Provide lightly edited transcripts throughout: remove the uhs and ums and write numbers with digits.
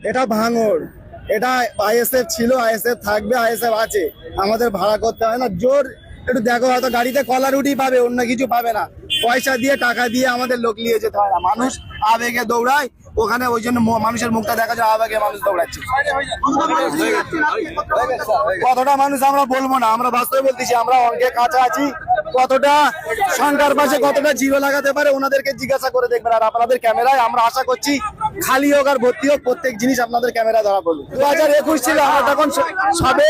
এটা ভাঙড়, এটা আইএসএফ ছিল, আইএসএফ থাকবে, আইএসএফ আছে। আমাদের ভাড়া করতে হয় না। জোর একটু দেখো, হয়তো গাড়িতে কলা রুটি পাবে, অন্য কিছু পাবে না। পয়সা দিয়ে, টাকা দিয়ে আমাদের লোক নিয়ে যেতে হয় না। মানুষ আবেগে দৌড়ায় ওখানে, ওই জন্য মানুষের মুখটা দেখা যায়, আবেগে মানুষ দৌড়াচ্ছে। কতটা মানুষ আমরা বলবো না, আমরা বাস্তবে বলতেছি, আমরা অঙ্কে কাছে আছি। কতটা সংখ্যার পাশে কতটা জিরো লাগাতে পারে ওনাদেরকে জিজ্ঞাসা করে দেখবেন। আর আপনাদের ক্যামেরায় আমরা আশা করছি, খালি হোক আর ভর্তি হোক, প্রত্যেক জিনিস আপনাদের ক্যামেরায় ধরা পড়বে। 2021 ছিল, আমরা তখন সবে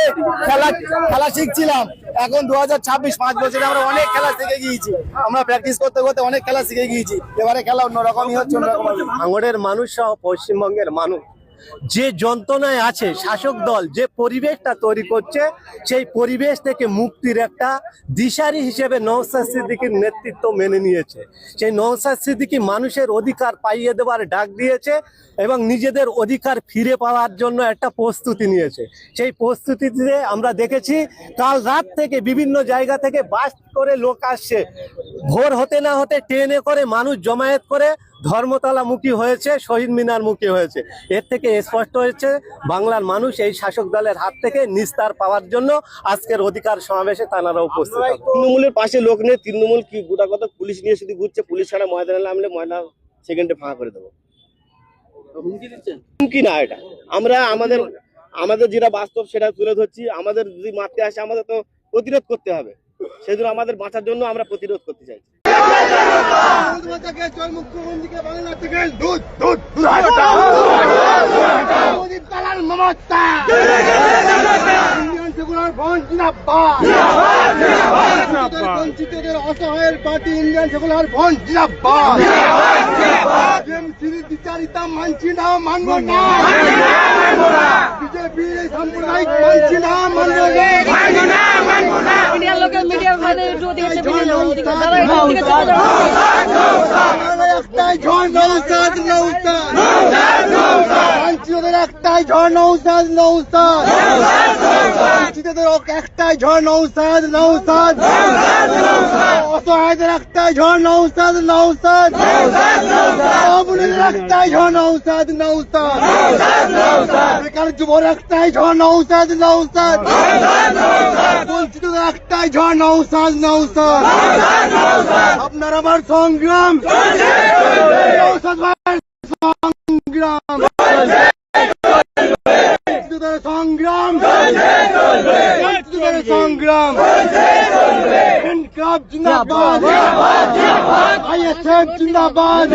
খেলা শিখছিলাম। এখন 2026, 5 বছরে আমরা অনেক খেলা শিখে গিয়েছি। আমরা প্র্যাকটিস করতে করতে অনেক খেলা শিখে গিয়েছি। এবারে খেলা অন্যরকমই হচ্ছে, অন্যরকম। ভাঙড়ের মানুষ সহ পশ্চিমবঙ্গের মানুষ যে যন্ত্রণায় আছে, শাসক দল যে পরিবেশটা তৈরি করছে, সেই পরিবেশ থেকে মুক্তির একটা দিশারি হিসেবে নওশাদ সিদ্দিকীর নেতৃত্ব মেনে নিয়েছে। সেই নওশাদ সিদ্দিকী মানুষের অধিকার পাইয়ে দেওয়ার ডাক দিয়েছে এবং নিজেদের অধিকার ফিরে পাওয়ার জন্য একটা প্রস্তুতি নিয়েছে। সেই প্রস্তুতিতে আমরা দেখেছি কাল রাত থেকে বিভিন্ন জায়গা থেকে বাস করে লোক আসছে। ভোর হতে না হতে ট্রেনে করে মানুষ জমায়েত করে ধর্মতলা মুখী হয়েছে, শহীদ মিনার মুখী হয়েছে। এর থেকে স্পষ্ট হয়েছে বাংলার মানুষ এই শাসক দলের হাত থেকে নিস্তার পাওয়ার জন্য আজকের অধিকার সমাবেশে তারা উপস্থিত। তৃণমূলের পাশে লোক নেই, তৃণমূল কি গোটা কথা পুলিশ নিয়ে শুধু ঘুরছে, পুলিশ ছাড়া ময়দানে নামলে ময়দান সেকেন্ডে ফাঁকা করে দেবো। হুমকি না, এটা আমরা আমাদের যেটা বাস্তব সেটা তুলে ধরছি। আমাদের যদি মারতে আসে, আমাদের তো প্রতিরোধ করতে হবে। সেজন্য আমাদের বাঁচার জন্য আমরা প্রতিরোধ করতে চাই। বঞ্চিতদের অসহায়ের পার্টি ইন্ডিয়ান সেকুলার ফ্রন্ট জিন্দাবাদ। বিচারিতা মানছি না, মানব না। বিজেপির সাম্প্রদায়িক মানছি না, মানব না। মিডিয়া লোকের মিডিয়া ভাইদের একটু দিয়েছে একটাই ঝড় নৌসাদ, নৌসাদ বঞ্চিতদের একটাই ঝড় নৌসাদ, নৌসাদ বঞ্চিতদের একটাই ঝড় নৌসাদ, নৌসাদ অসহায়দের একটাই ঝড় নৌসাদ, নৌসাদ অবনীদের একটাই ঝড় নৌসাদ, নৌসাদ বেকার যুবর একটাই ঝড় নৌসাদ, নৌসাদ বঞ্চিতদের একটাই ঝড় নৌসাদ, নৌসাদ আপনার আমার সংগ্রাম, নৌসাদ ভাই সংগ্রাম, সংগ্রাম, সংগ্রাম ইনকলাব জিন্দাবাদ, আইএসএফ জিন্দাবাদ,